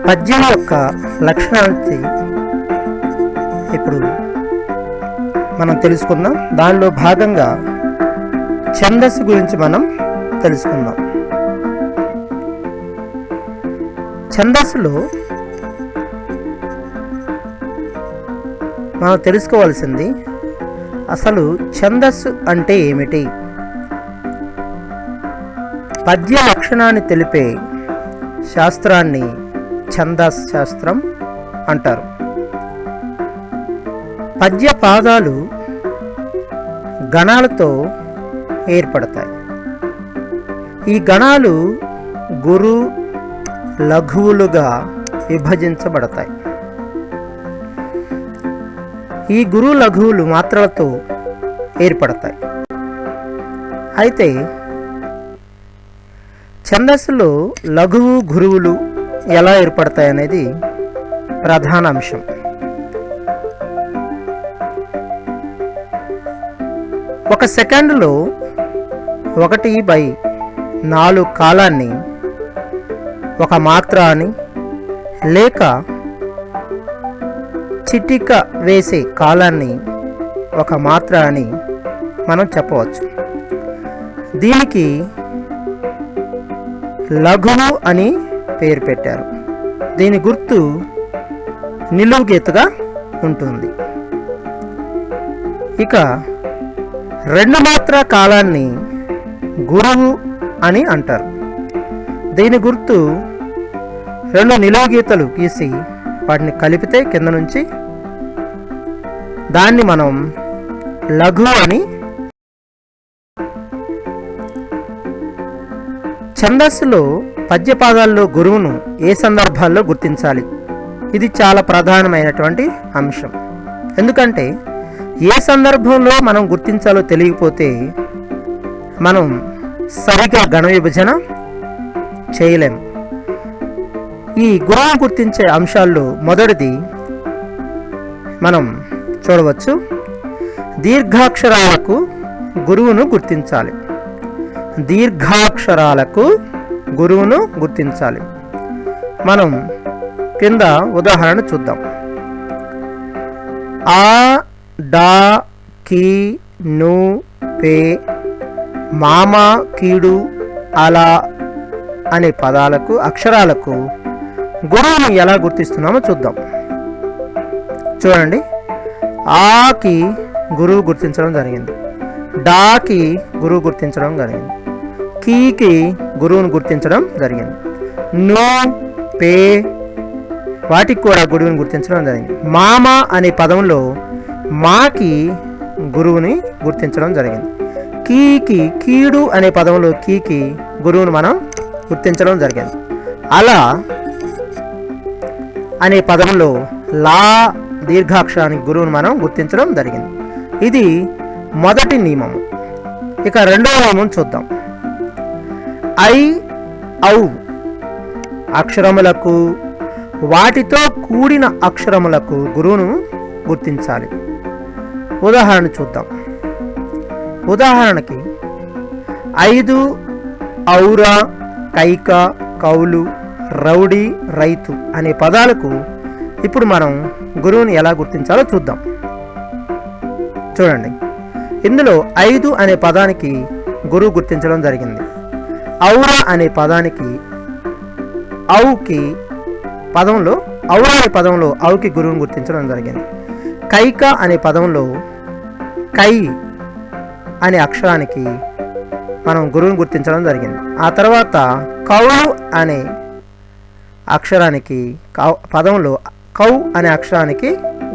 పద్యం యొక్క లక్షణాన్ని ఇప్పుడు మనం తెలుసుకుందాం. దానిలో భాగంగా ఛందస్సు గురించి మనం తెలుసుకుందాం. ఛందస్సులో మనం తెలుసుకోవాల్సింది అసలు ఛందస్సు అంటే ఏమిటి? పద్య లక్షణాన్ని తెలిపే శాస్త్రాన్ని ఛందస్ శాస్త్రం అంటారు. పద్య పాదాలు గణాలతో ఏర్పడతాయి. ఈ గణాలు గురు లఘువులుగా విభజించబడతాయి. ఈ గురు లఘువులు మాత్రలతో ఏర్పడతాయి. అయితే ఛందస్సులో లఘువు గురువులు ఎలా ఏర్పడతాయి అనేది ప్రధాన అంశం. ఒక సెకండ్లో 1/4 కాలాన్ని ఒక మాత్ర అని లేక చిటిక వేసే కాలాన్ని ఒక మాత్ర అని మనం చెప్పవచ్చు. దీనికి లఘువు అని పేరు పెట్టారు. దీని గుర్తు నిలువు గీతగా ఉంటుంది. ఇక 2 మాత్ర కాలాన్ని గురువు అని అంటారు. దీని గుర్తు 2 నిలువు గీతలు గీసి వాటిని కలిపితే కింద నుంచి దాన్ని మనం లఘువు అని. ఛందస్సులో పద్యపాదాల్లో గురువును ఏ సందర్భాల్లో గుర్తించాలి? ఇది చాలా ప్రధానమైనటువంటి అంశం. ఎందుకంటే ఏ సందర్భంలో మనం గుర్తించాలో తెలియకపోతే మనం సరిగా గణ విభజన చేయలేము. ఈ గురువును గుర్తించే అంశాల్లో మొదటిది మనం చూడవచ్చు. దీర్ఘాక్షరాలకు గురువును గుర్తించాలి. దీర్ఘాక్షరాలకు గురువును గుర్తించాలి. మనం కింద ఉదాహరణ చూద్దాం. ఆ, డా, కీ, ను, పే, మామ, కీడు, అలా అనే పదాలకు అక్షరాలకు గురువును ఎలా గుర్తిస్తున్నామో చూద్దాం. చూడండి, ఆకి గురువు గుర్తించడం జరిగింది, డాకి గురువు గుర్తించడం జరిగింది, కీకి గురువును గుర్తించడం జరిగింది, నో, పే వాటికి కూడా గురువుని గుర్తించడం జరిగింది. మామ అనే పదంలో మాకి గురువుని గుర్తించడం జరిగింది. కీకి కీడు అనే పదంలో కీకి గురువును మనం గుర్తించడం జరిగింది. అలా అనే పదంలో లా దీర్ఘాక్షరానికి గురువును మనం గుర్తించడం జరిగింది. ఇది మొదటి నియమము. ఇక రెండవ నియమం చూద్దాం. ఐ, ఔ అక్షరములకు వాటితో కూడిన అక్షరములకు గురువును గుర్తించాలి. ఉదాహరణ చూద్దాం. ఉదాహరణకి 5, ఔర, కైక, కౌలు, రౌడీ, రైతు అనే పదాలకు ఇప్పుడు మనం గురువుని ఎలా గుర్తించాలో చూద్దాం. చూడండి, ఇందులో 5 అనే పదానికి గురువు గుర్తించడం జరిగింది. ఔర అనే పదానికి ఔకి పదంలో ఔర అనే పదంలో ఔకి గురువుని గుర్తించడం జరిగింది. కైక అనే పదంలో కై అనే అక్షరానికి మనం గురువుని గుర్తించడం జరిగింది. ఆ తర్వాత కౌలు అనే అక్షరానికి పదంలో కౌ అనే అక్షరానికి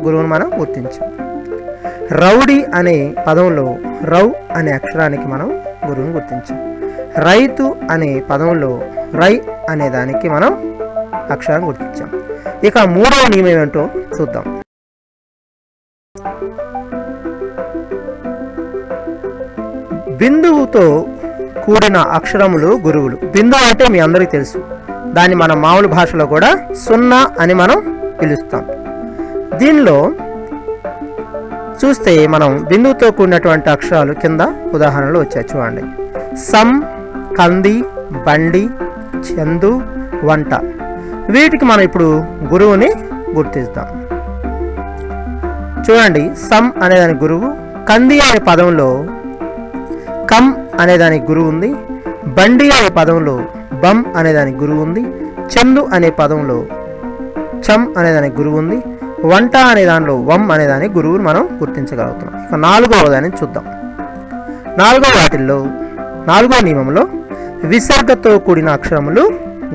గురువుని మనం గుర్తించాం. రౌడీ అనే పదంలో రౌ అనే అక్షరానికి మనం గురువుని గుర్తించాం. రైతు అనే పదంలో రై అనే దానికి మనం అక్షరాన్ని గుర్తించాం. ఇక మూడవ నియమం ఏమిటో చూద్దాం. బిందువుతో కూడిన అక్షరములు గురువులు. బిందువు అంటే మీ అందరికీ తెలుసు. దాన్ని మన మామూలు భాషలో కూడా 0 అని మనం పిలుస్తాం. దీనిలో చూస్తే మనం బిందువుతో కూడినటువంటి అక్షరాలు కింద ఉదాహరణలు వచ్చాయి. చూడండి, సం, కంది, బండి, చందు, వంట. వీటికి మనం ఇప్పుడు గురువుని గుర్తిస్తాం. చూడండి, సం అనేదానికి గురువు, కంది అనే పదంలో కం అనేదానికి గురువు ఉంది, బండి అనే పదంలో బం అనేదానికి గురువు ఉంది, చందు అనే పదంలో చం అనేదానికి గురువు ఉంది, వంట అనే దానిలో వం అనేదానికి గురువుని మనం గుర్తించగలుగుతున్నాం. ఇక 4వ దాన్ని చూద్దాం. 4వ నియమంలో విసర్గతో కూడిన అక్షరములు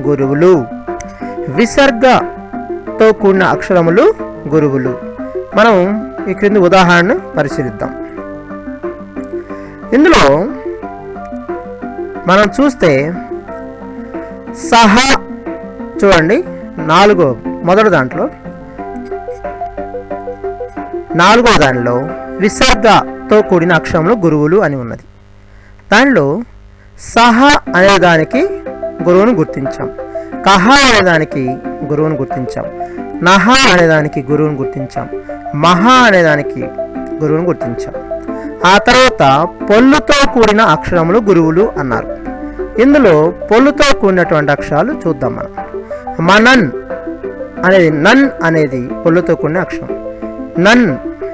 గురువులు. విసర్గతో కూడిన అక్షరములు గురువులు. మనం ఈ క్రింది ఉదాహరణను పరిశీలిద్దాం. ఇందులో మనం చూస్తే సహ, చూడండి, మొదటి దాంట్లో 4వ దానిలో విసర్గతో కూడిన అక్షరములు గురువులు అని ఉన్నది. దానిలో సహ అనే దానికి గురువును గుర్తించాం, కహ అనే దానికి గురువును గుర్తించాం, నహ అనే దానికి గురువును గుర్తించాం, మహ అనే దానికి గురువును గుర్తించాం. ఆ తర్వాత పొల్లుతో కూడిన అక్షరములు గురువులు అన్నారు. ఇందులో పొల్లుతో కూడినటువంటి అక్షరాలు చూద్దాం. మనం మనన్ అనేది, నన్ అనేది పొల్లుతో కూడిన అక్షరం. నన్,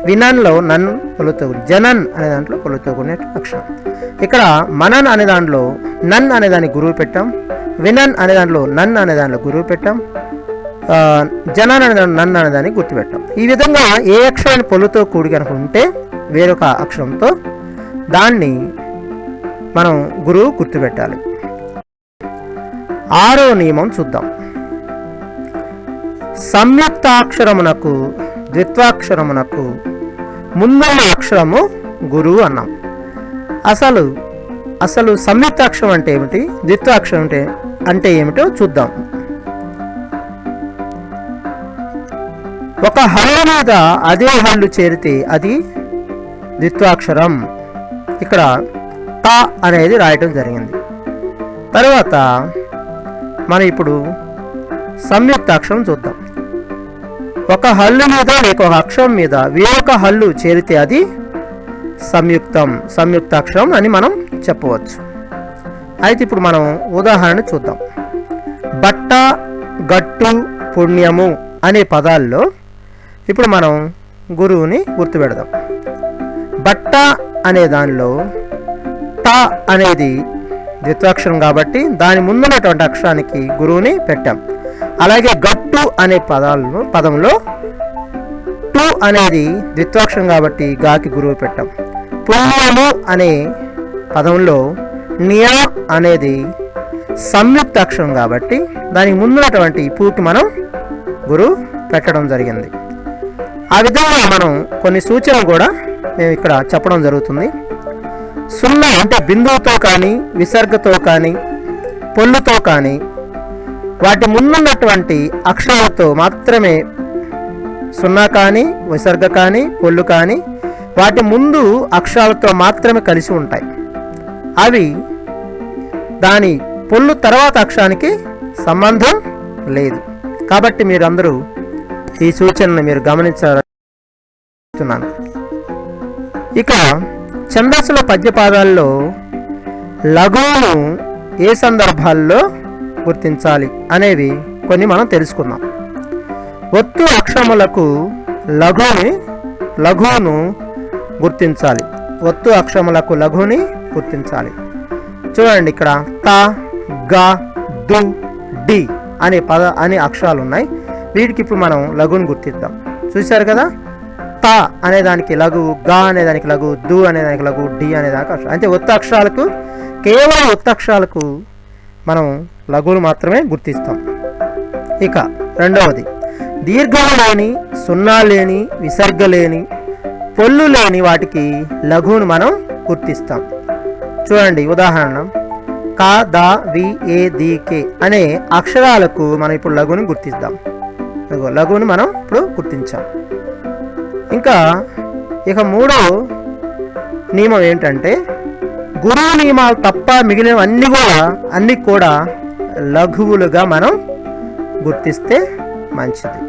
వినన్లో నన్ పొల్లుతో కూడి, జనన్ అనే దాంట్లో పొల్లుతో కూడిన అక్షరం. ఇక్కడ మనన్ అనే దాంట్లో నన్ అనే దానికి గురువు పెట్టాం, వినన్ అనే దాంట్లో నన్ అనే దాంట్లో గురువు పెట్టాం, జనన్ అనే దాంట్లో నన్ అనే దానికి గుర్తుపెట్టాం. ఈ విధంగా ఏ అక్షరాన్ని పొల్లుతో కూడి కనుక ఉంటే వేరొక అక్షరంతో దాన్ని మనం గురువు గుర్తుపెట్టాలి. 6వ నియమం చూద్దాం. సంయుక్తాక్షరమునకు ద్విత్వాక్షరమునకు ముందున్న అక్షరము గురువు అన్నాం. అసలు సంయుక్తాక్షరం అంటే ఏమిటి, ద్విత్వాక్షరం అంటే ఏమిటో చూద్దాం. ఒక హల్లు మీద అదే హల్లు చేరితే అది ద్విత్వాక్షరం. ఇక్కడ త అనేది రాయటం జరిగింది. తర్వాత మనం ఇప్పుడు సంయుక్తాక్షరం చూద్దాం. ఒక హల్లు మీద లేక ఒక అక్షరం మీద వేరొక హల్లు చేరితే అది సంయుక్తాక్షరం అని మనం చెప్పవచ్చు. అయితే ఇప్పుడు మనం ఉదాహరణ చూద్దాం. బట్ట, గట్టు, పుణ్యము అనే పదాల్లో ఇప్పుడు మనం గురువుని గుర్తుపెడదాం. బట్ట అనే దానిలో ట అనేది ద్విత్వాక్షరం కాబట్టి దాని ముందున్నటువంటి అక్షరానికి గురువుని పెట్టాం. అలాగే గట్టు అనే పదంలో టు అనేది ద్విత్వాక్షరం కాబట్టి గాకి గురువు పెట్టాం. పుణ్యము అనే పదంలో నియ అనేది సంయుక్త అక్షరం కాబట్టి దానికి ముందున్నటువంటి పూకి మనం గురువు పెట్టడం జరిగింది. ఆ విధంగా మనం కొన్ని సూచనలు కూడా మేము ఇక్కడ చెప్పడం జరుగుతుంది. సున్నా అంటే బిందువుతో కానీ, విసర్గతో కానీ, పొల్లుతో కానీ, వాటి ముందున్నటువంటి అక్షరాలతో మాత్రమే సున్నా కానీ, విసర్గ కానీ, పొల్లు కానీ వాటి ముందు అక్షరాలతో మాత్రమే కలిసి ఉంటాయి. అవి దాని పొల్లు తర్వాత అక్షరానికి సంబంధం లేదు. కాబట్టి మీరందరూ ఈ సూచనను మీరు గమనించాలనుకుంటున్నాను. ఇక ఛందస్సుల పద్యపాదాల్లో లఘువును ఏ సందర్భాల్లో గుర్తించాలి అనేవి కొన్ని మనం తెలుసుకుందాం. ఒత్తు అక్షరములకు లఘువును గుర్తించాలి. ఒత్తు అక్షరములకు లఘువుని గుర్తించాలి. చూడండి, ఇక్కడ త, గ, దు, డి అనే అక్షరాలు ఉన్నాయి. వీటికి ఇప్పుడు మనం లఘువుని గుర్తిద్దాం. చూశారు కదా, త అనేదానికి లఘువు, గ అనేదానికి లఘువు, దు అనేదానికి లఘువు, డి అనేదానికి అక్షరం. అంటే ఒత్తు అక్షరాలకు, కేవలం ఒత్తు అక్షరాలకు మనం లఘువులు మాత్రమే గుర్తిస్తాం. ఇక రెండవది, దీర్ఘం లేని, సున్నా లేని, విసర్గ లేని, పొల్లు లేని వాటికి లఘువును మనం గుర్తిస్తాం. చూడండి, ఉదాహరణ క, ద, వి, ఏ, ది, కే అనే అక్షరాలకు మనం ఇప్పుడు లఘువుని గుర్తిస్తాం. లఘువుని మనం ఇప్పుడు గుర్తించాం. ఇక మూడో నియమం ఏంటంటే, గురువు నియమాలు తప్ప మిగిలిన అన్ని కూడా లఘువులుగా మనం గుర్తిస్తే మంచిది.